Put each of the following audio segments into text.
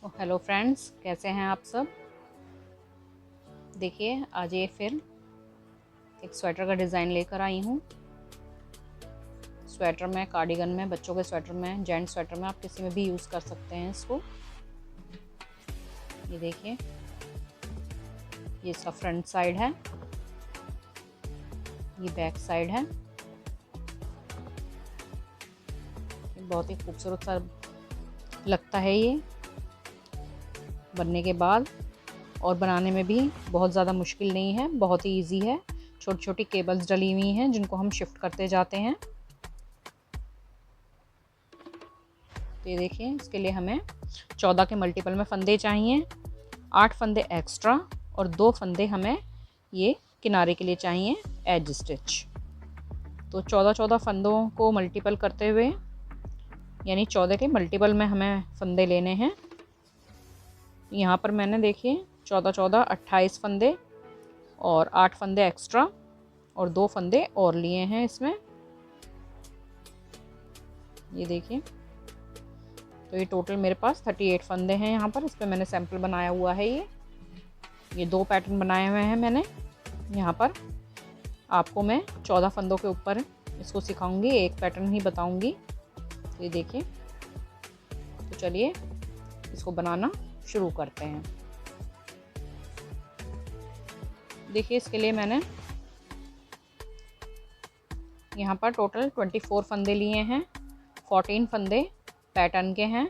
Hello friends, कैसे हैं आप सब। देखिए आज ये फिर एक स्वेटर का डिज़ाइन लेकर आई हूँ। स्वेटर में, कार्डिगन में, बच्चों के स्वेटर में, जेंट स्वेटर में, आप किसी में भी यूज़ कर सकते हैं इसको। ये देखिए, ये इसका फ्रंट साइड है, ये बैक साइड है। बहुत ही खूबसूरत सा लगता है ये बनने के बाद, और बनाने में भी बहुत ज़्यादा मुश्किल नहीं है, बहुत ही इजी है। छोटी छोटी केबल्स डली हुई हैं जिनको हम शिफ्ट करते जाते हैं। तो ये देखिए, इसके लिए हमें 14 के मल्टीपल में फंदे चाहिए, 8 फंदे एक्स्ट्रा और 2 फंदे हमें ये किनारे के लिए चाहिए एज स्टिच। तो 14 फंदों को मल्टीपल करते हुए, यानी 14 के मल्टीपल में हमें फंदे लेने हैं। यहाँ पर मैंने देखिए 28 फंदे और 8 फंदे एक्स्ट्रा और 2 फंदे और लिए हैं इसमें। ये देखिए, तो ये टोटल मेरे पास 38 फंदे हैं यहाँ पर। इस पर मैंने सैंपल बनाया हुआ है। ये 2 पैटर्न बनाए हुए हैं मैंने यहाँ पर। आपको मैं 14 फंदों के ऊपर इसको सिखाऊंगी, एक पैटर्न ही बताऊंगी। तो ये देखिए, तो चलिए इसको बनाना शुरू करते हैं। देखिए, इसके लिए मैंने यहाँ पर टोटल 24 फंदे लिए हैं। 14 फंदे पैटर्न के हैं,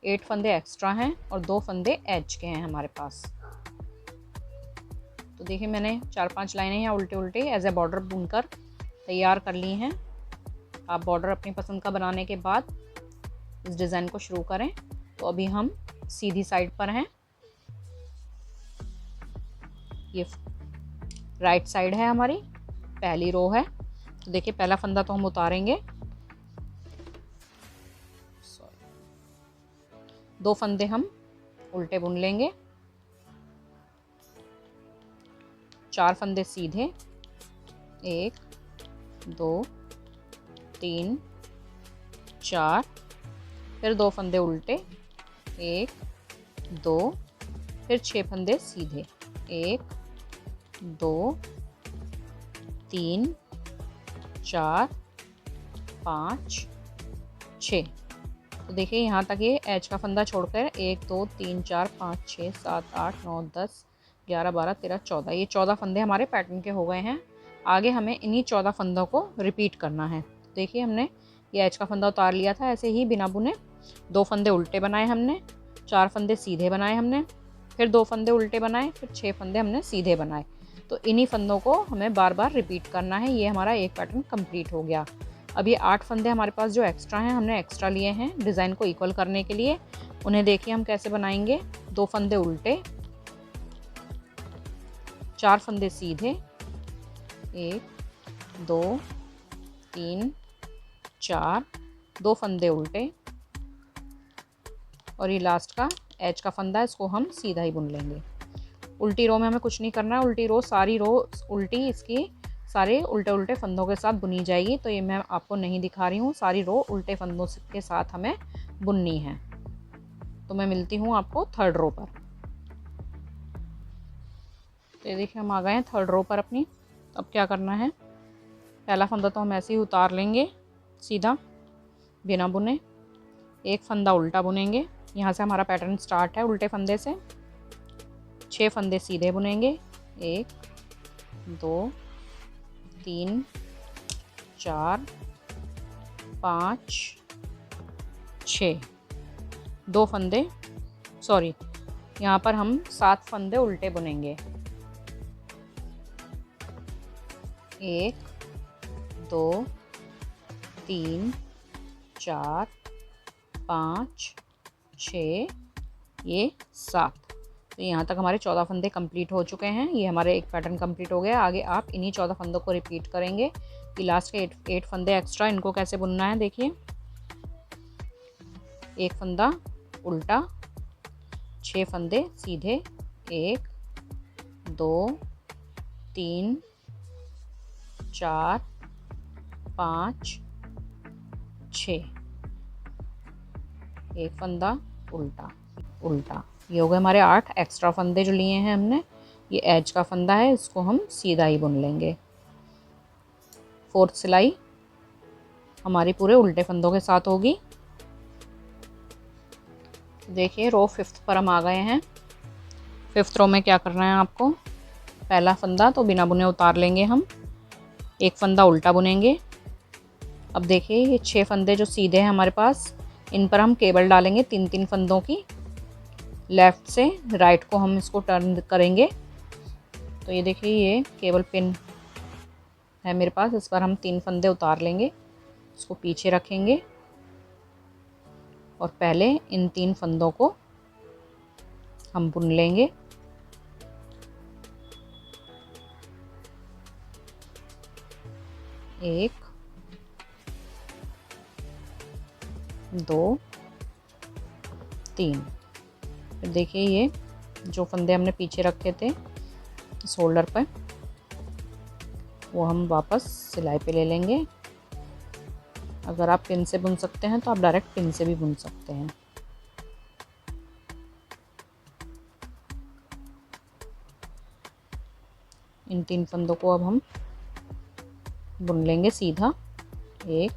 8 फंदे एक्स्ट्रा हैं और 2 फंदे एज के हैं हमारे पास। तो देखिए, मैंने 4-5 लाइनें यहाँ उल्टे उल्टे एज ए बॉर्डर बुनकर तैयार कर ली हैं। आप बॉर्डर अपनी पसंद का बनाने के बाद इस डिज़ाइन को शुरू करें। तो अभी हम सीधी साइड पर हैं। ये राइट साइड है हमारी, पहली रो है। तो देखिए, पहला फंदा तो हम उतारेंगे, 2 फंदे हम उल्टे बुन लेंगे, 4 फंदे सीधे, 1 2 3 4, फिर 2 फंदे उल्टे, 1 2, फिर 6 फंदे सीधे, 1 2 3 4 5 6। तो देखिए, यहाँ तक ये एज का फंदा छोड़कर 1 2 3 4 5 6 7 8 9 10 11 12 13 14, ये 14 फंदे हमारे पैटर्न के हो गए हैं। आगे हमें इन्हीं 14 फंदों को रिपीट करना है। देखिए, हमने ये एज का फंदा उतार लिया था, ऐसे ही बिना बुने 2 फंदे उल्टे बनाए हमने, 4 फंदे सीधे बनाए हमने, फिर 2 फंदे उल्टे बनाए, फिर 6 फंदे हमने सीधे बनाए। तो इन्हीं फंदों को हमें बार बार रिपीट करना है। ये हमारा एक पैटर्न कंप्लीट हो गया। अब ये 8 फंदे हमारे पास जो एक्स्ट्रा हैं, हमने एक्स्ट्रा लिए हैं डिज़ाइन को इक्वल करने के लिए। उन्हें देखिए हम कैसे बनाएंगे। 2 फंदे उल्टे, 4 फंदे सीधे, 1 2 3 4, 2 फंदे उल्टे और ये लास्ट का एज का फंदा, इसको हम सीधा ही बुन लेंगे। उल्टी रो में हमें कुछ नहीं करना है। उल्टी रो, सारी रो उल्टी इसकी सारे उल्टे उल्टे फंदों के साथ बुनी जाएगी। तो ये मैं आपको नहीं दिखा रही हूँ, सारी रो उल्टे फंदों के साथ हमें बुननी है। तो मैं मिलती हूँ आपको थर्ड रो पर। तो ये देखिए, हम आ गए हैं थर्ड रो पर अपनी। अब क्या करना है, पहला फंदा तो हम ऐसे ही उतार लेंगे सीधा बिना बुने। एक फंदा उल्टा बुनेंगे, यहाँ से हमारा पैटर्न स्टार्ट है उल्टे फंदे से। 6 फंदे सीधे बुनेंगे, 1 2 3 4 5 6, 2 फंदे, सॉरी, यहाँ पर हम 7 फंदे उल्टे बुनेंगे। 1 2 3 4 5 6, ये 7। तो यहाँ तक हमारे 14 फंदे कंप्लीट हो चुके हैं। ये हमारे एक पैटर्न कंप्लीट हो गया। आगे आप इन्हीं 14 फंदों को रिपीट करेंगे। ये लास्ट के 8 फंदे एक्स्ट्रा, इनको कैसे बुनना है देखिए। एक फंदा उल्टा, 6 फंदे सीधे, 1 2 3 4 5 6, एक फंदा उल्टा। उल्टा। ये हो गए हमारे 8 एक्स्ट्रा फंदे जो लिए हैं हमने। ये एज का फंदा है, इसको हम सीधा ही बुन लेंगे। 4th सिलाई हमारी पूरे उल्टे फंदों के साथ होगी। देखिए रो 5th पर हम आ गए हैं। 5th रो में क्या करना है आपको, पहला फंदा तो बिना बुने उतार लेंगे हम, एक फंदा उल्टा बुनेंगे। अब देखिए ये 6 फंदे जो सीधे हैं हमारे पास, इन पर हम केबल डालेंगे 3-3 फंदों की। लेफ़्ट से राइट को हम इसको टर्न करेंगे। तो ये देखिए ये केबल पिन है मेरे पास, इस पर हम 3 फंदे उतार लेंगे, इसको पीछे रखेंगे और पहले इन 3 फंदों को हम बुन लेंगे। एक, 2, 3। फिर देखिए ये जो फंदे हमने पीछे रखे थे शोल्डर पर, वो हम वापस सिलाई पे ले लेंगे। अगर आप पिन से बुन सकते हैं तो आप डायरेक्ट पिन से भी बुन सकते हैं। इन 3 फंदों को अब हम बुन लेंगे सीधा। 1,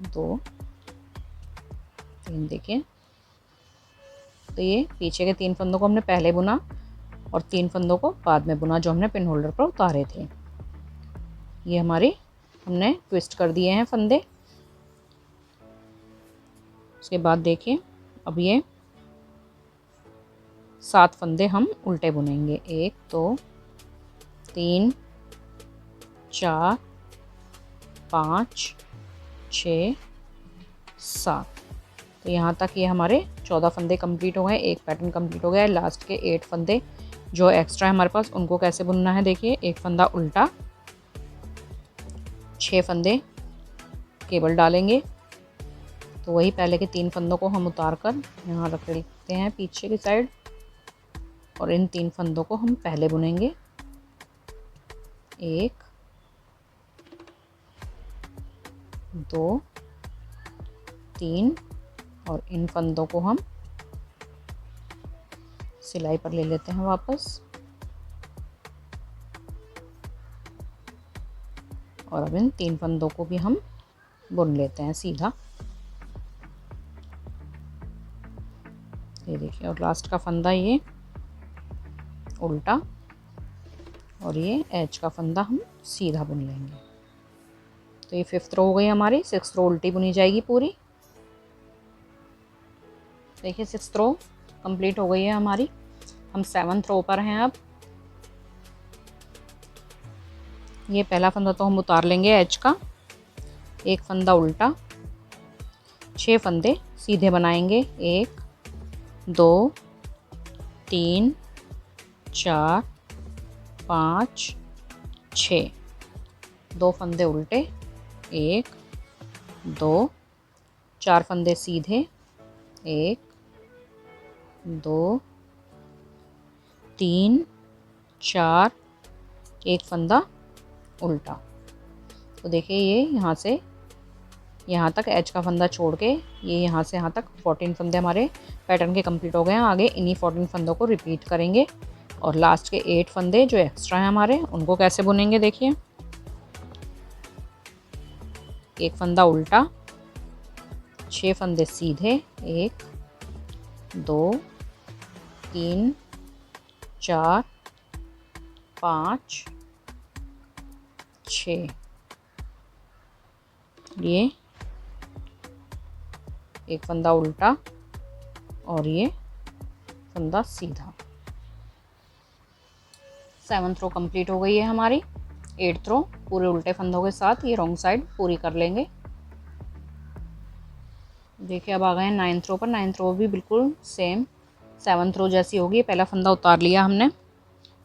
2, 3। देखिए तो ये पीछे के 3 फंदों को हमने पहले बुना और 3 फंदों को बाद में बुना जो हमने पिन होल्डर पर उतारे थे। ये हमारी हमने ट्विस्ट कर दिए हैं फंदे। उसके बाद देखिए अब ये 7 फंदे हम उल्टे बुनेंगे। 1, 2, 3, 4, 5, 6, 7। तो यहाँ तक ये हमारे 14 फंदे कंप्लीट हो गए, एक पैटर्न कंप्लीट हो गया है। लास्ट के 8 फंदे जो एक्स्ट्रा है हमारे पास, उनको कैसे बुनना है देखिए। एक फंदा उल्टा, 6 फंदे केबल डालेंगे। तो वही पहले के 3 फंदों को हम उतार कर यहाँ रख लेते हैं पीछे की साइड, और इन 3 फंदों को हम पहले बुनेंगे। 1, 2, 3 और इन फंदों को हम सिलाई पर ले लेते हैं वापस। और अब इन 3 फंदों को भी हम बुन लेते हैं सीधा। ये देखिए, और लास्ट का फंदा ये उल्टा, और ये एज का फंदा हम सीधा बुन लेंगे। तो ये 5th रो हो गई हमारी। 6th रो उल्टी बुनी जाएगी पूरी। देखिए 6th रो कंप्लीट हो गई है हमारी। हम 7th रो पर हैं अब। ये पहला फंदा तो हम उतार लेंगे एज का, एक फंदा उल्टा, 6 फंदे सीधे बनाएंगे। 1, 2, 3, 4, 5, 6। 2 फंदे उल्टे, 1, 2, 4 फंदे सीधे। 1, 2, 3, 4, एक फंदा उल्टा। तो देखिए ये यहाँ से यहाँ तक एज का फंदा छोड़ के ये यहाँ से यहाँ तक 14 फंदे हमारे पैटर्न के कंप्लीट हो गए हैं। आगे इन्हीं 14 फंदों को रिपीट करेंगे। और लास्ट के 8 फंदे जो एक्स्ट्रा हैं हमारे, उनको कैसे बुनेंगे देखिए। एक फंदा उल्टा, 6 फंदे सीधे। 1, 2, 3, 4, 5, 6। ये एक फंदा उल्टा और ये फंदा सीधा। 7th रो कंप्लीट हो गई है हमारी। 8th रो पूरे उल्टे फंदों के साथ ये रॉन्ग साइड पूरी कर लेंगे। देखिए अब आ गए हैं 9th रो पर। 9th रो भी बिल्कुल सेम 7th रो जैसी होगी। पहला फंदा उतार लिया हमने,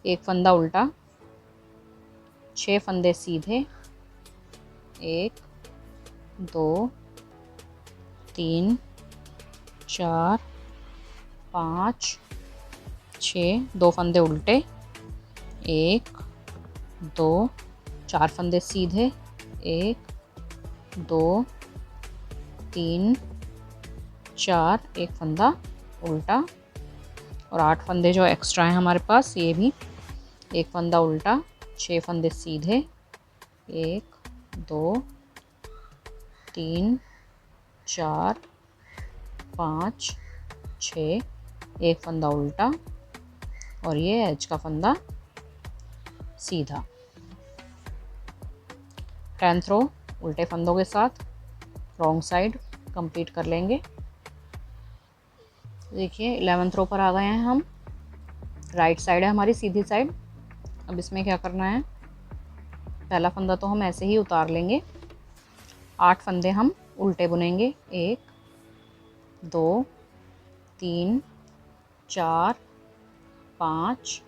एक फंदा उल्टा, 6 फंदे सीधे। 1, 2, 3, 4, 5, 6। 2 फंदे उल्टे, 1, 2, 4 फंदे सीधे। 1, 2, 3, 4, एक फंदा उल्टा, और 8 फंदे जो एक्स्ट्रा हैं हमारे पास, ये भी एक फंदा उल्टा, 6 फंदे सीधे, 1 2 3 4 5 6, एक फंदा उल्टा, और ये एज का फंदा सीधा। 10th रो उल्टे फंदों के साथ रॉन्ग साइड कंप्लीट कर लेंगे। देखिए 11th रो पर आ गए हैं हम, राइट साइड है हमारी सीधी साइड। अब इसमें क्या करना है, पहला फंदा तो हम ऐसे ही उतार लेंगे, 8 फंदे हम उल्टे बुनेंगे, 1 2 3 4 5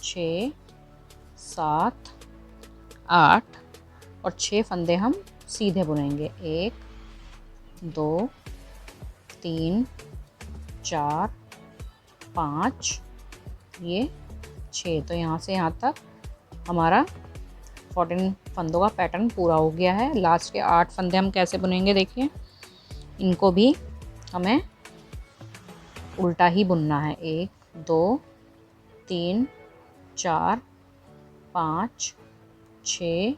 6 7 8, और 6 फंदे हम सीधे बुनेंगे, 1 2 3 4 5, ये 6। तो यहाँ से यहाँ तक हमारा 14 फंदों का पैटर्न पूरा हो गया है। लास्ट के 8 फंदे हम कैसे बुनेंगे, देखिए इनको भी हमें उल्टा ही बुनना है, 1 2 3 4 5 6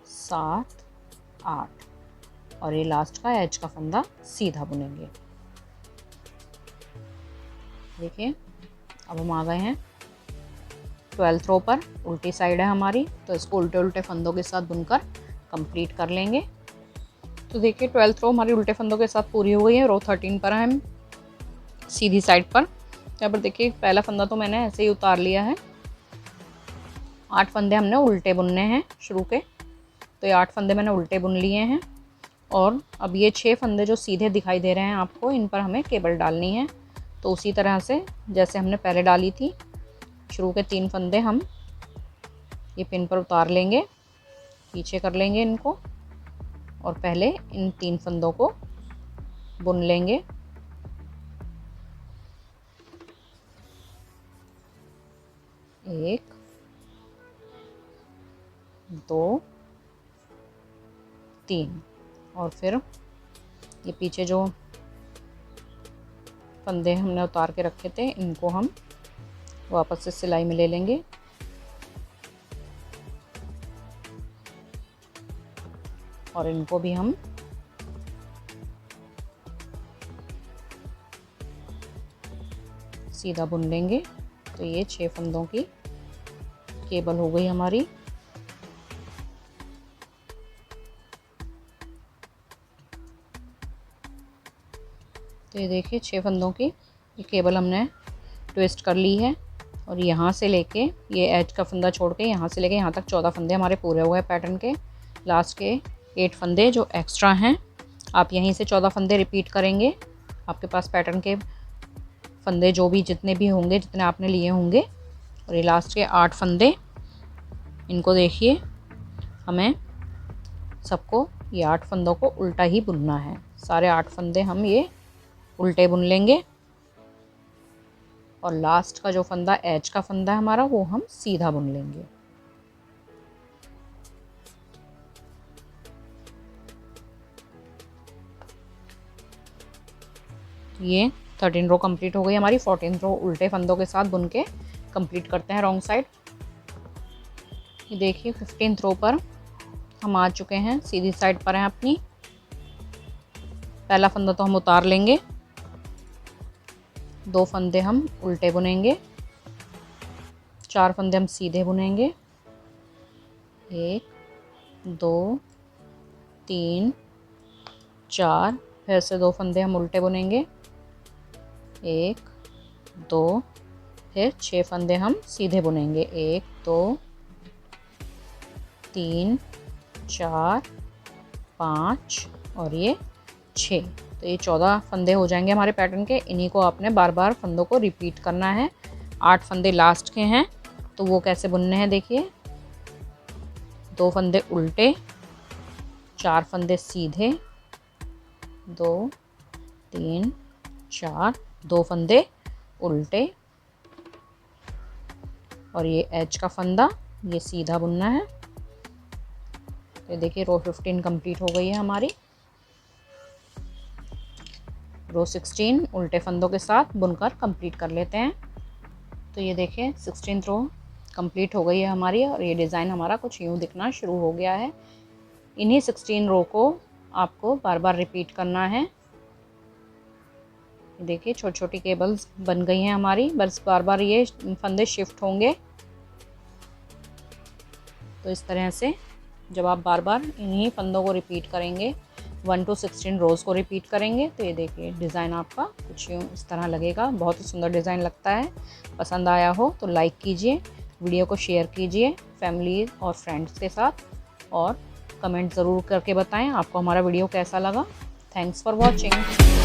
7 8, और ये लास्ट का एज का फंदा सीधा बुनेंगे। देखिए अब हम आ गए हैं 12th रो पर, उल्टी साइड है हमारी, तो इसको उल्टे उल्टे फंदों के साथ बुनकर कंप्लीट कर लेंगे। तो देखिए 12th रो हमारी उल्टे फंदों के साथ पूरी हो गई है। रो 13 पर है हम सीधी साइड पर। यहाँ पर देखिए पहला फंदा तो मैंने ऐसे ही उतार लिया है, 8 फंदे हमने उल्टे बुनने हैं शुरू के, तो ये 8 फंदे मैंने उल्टे बुन लिए हैं। और अब ये 6 फंदे जो सीधे दिखाई दे रहे हैं आपको, इन पर हमें केबल डालनी है। तो उसी तरह से जैसे हमने पहले डाली थी, शुरू के 3 फंदे हम ये पिन पर उतार लेंगे, पीछे कर लेंगे इनको, और पहले इन 3 फंदों को बुन लेंगे। एक 2 3, और फिर ये पीछे जो फंदे हमने उतार के रखे थे, इनको हम वापस से सिलाई में ले लेंगे। और इनको भी हम सीधा बुन लेंगे। तो ये 6 फंदों की केबल हो गई हमारी। तो ये देखिए 6 फंदों की ये केबल हमने ट्विस्ट कर ली है, और यहाँ से लेके ये एज का फंदा छोड़ के यहाँ से लेके यहाँ तक 14 फंदे हमारे पूरे हुए पैटर्न के। लास्ट के 8 फंदे जो एक्स्ट्रा हैं, आप यहीं से 14 फंदे रिपीट करेंगे। आपके पास पैटर्न के फंदे जो भी जितने भी होंगे, जितने आपने लिए होंगे, और ये लास्ट के 8 फंदे, इनको देखिए हमें सबको ये 8 फंदों को उल्टा ही बुनना है। सारे 8 फंदे हम ये उल्टे बुन लेंगे, और लास्ट का जो फंदा एज का फंदा है हमारा, वो हम सीधा बुन लेंगे। ये 13 रो कंप्लीट हो गई हमारी। 14th रो उल्टे फंदों के साथ बुन के कंप्लीट करते हैं रॉन्ग साइड। ये देखिए 15th रो पर हम आ चुके हैं, सीधी साइड पर हैं अपनी। पहला फंदा तो हम उतार लेंगे, 2 फंदे हम उल्टे बुनेंगे, 4 फंदे हम सीधे बुनेंगे, 1 2 3 4, फिर से 2 फंदे हम उल्टे बुनेंगे, 1 2, फिर 6 फंदे हम सीधे बुनेंगे, 1 2 3 4 5, और ये 6। तो ये 14 फंदे हो जाएंगे हमारे पैटर्न के। इन्हीं को आपने बार बार फंदों को रिपीट करना है। 8 फंदे लास्ट के हैं, तो वो कैसे बुनने हैं देखिए। 2 फंदे उल्टे, 4 फंदे सीधे, 2 3 4, 2 फंदे उल्टे, और ये एज का फंदा ये सीधा बुनना है। तो देखिए रो 15 कंप्लीट हो गई है हमारी। रो 16 उल्टे फंदों के साथ बुनकर कंप्लीट कर लेते हैं। तो ये देखें 16th रो कंप्लीट हो गई है हमारी और ये डिज़ाइन हमारा कुछ यूँ दिखना शुरू हो गया है। इन्हीं 16 रो को आपको बार बार रिपीट करना है। देखिए छोटी छोटी केबल्स बन गई हैं हमारी, बस बार बार ये फंदे शिफ्ट होंगे। तो इस तरह से जब आप बार बार इन्हीं फंदों को रिपीट करेंगे, 1 to 16 रोज़ को रिपीट करेंगे, तो ये देखिए डिज़ाइन आपका कुछ यूँ इस तरह लगेगा। बहुत ही सुंदर डिज़ाइन लगता है। पसंद आया हो तो लाइक कीजिए, वीडियो को शेयर कीजिए फैमिली और फ्रेंड्स के साथ, और कमेंट ज़रूर करके बताएं आपको हमारा वीडियो कैसा लगा। Thanks for watching.